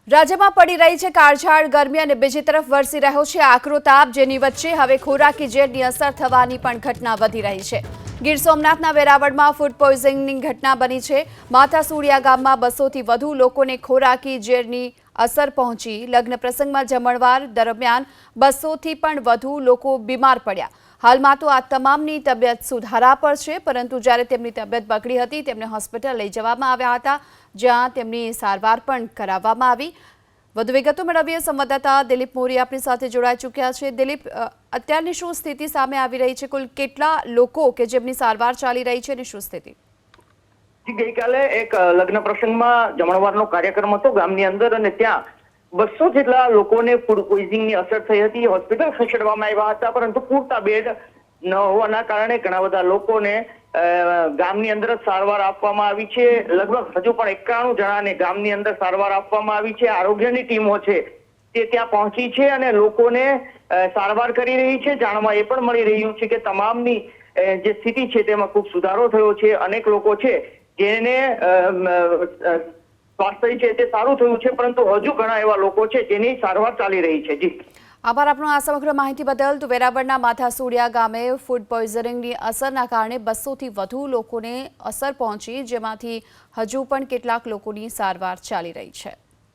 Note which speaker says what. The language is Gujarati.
Speaker 1: રાજ્યમાં પડી રહી છે કાળઝાળ ગરમી અને બીજી તરફ વરસી રહ્યો છે આકરો તાપ, જેની વચ્ચે હવે ખોરાકી ઝેરની અસર થવાની પણ ઘટના વધી રહી છે। ગીર સોમનાથના વેરાવળમાં ફૂડ પોઈઝનિંગની ઘટના બની છે। માથાસુડિયા ગામમાં 200થી વધુ લોકોને ખોરાકી ઝેરની અસર પહોંચી। લગ્ન પ્રસંગમાં જમણવાર દરમિયાન 200થી પણ વધુ લોકો બીમાર પડ્યા। હાલમાં તો આ તમામની તબિયત સુધારા પર છે, પરંતુ જ્યારે તેમની તબિયત બગડી હતી તેમને હોસ્પિટલ લઈ જવામાં આવ્યા હતા, જ્યાં તેમની સારવાર પણ કરાવવામાં આવી। વધુ વિગતો મેળવીએ સંવાદદાતા દિલીપ મોરી આપણી સાથે જોડાઈ ચૂક્યા છે। દિલીપ, અત્યારની શું સ્થિતિ સામે આવી રહી છે? કુલ કેટલા લોકો કે જેમની સારવાર ચાલી રહી છે અને શું સ્થિતિ?
Speaker 2: ગઈકાલે એક લગ્ન પ્રસંગમાં જમણવારનો કાર્યક્રમ હતો ગામની અંદર, અને ત્યાં 200 જેટલા લોકોને ફૂડ પોઈઝનિંગની અસર થઈ હતી। હોસ્પિટલ ખસેડવામાં આવ્યા હતા, પરંતુ પૂરતા બેડ ન હોવાના કારણે ઘણા બધા લોકોને ગામની અંદર સારવાર આપવામાં આવી છે। લગભગ હજુ પણ 91 જણાને ગામની અંદર સારવાર આપવામાં આવી છે। આરોગ્યની ટીમો છે તે ત્યાં પહોંચી છે અને લોકોને સારવાર કરી રહી છે। જાણવા એ પણ મળી રહ્યું છે કે તમામની જે સ્થિતિ છે તેમાં ખૂબ સુધારો થયો છે। અનેક લોકો છે જેને સ્વાસ્થ્ય છે તે સારું થયું છે, પરંતુ હજુ ઘણા એવા લોકો છે જેની સારવાર ચાલી રહી છે। જી,
Speaker 1: આભાર આપનો આ સમગ્ર માહિતી બદલ। તો વેરાવળના માથાસુડિયા ગામે ફૂડ પોઈઝનિંગની અસરના કારણે 200થી વધુ લોકોને અસર પહોંચી, જેમાંથી હજુ પણ કેટલાક લોકોની સારવાર ચાલી રહી છે।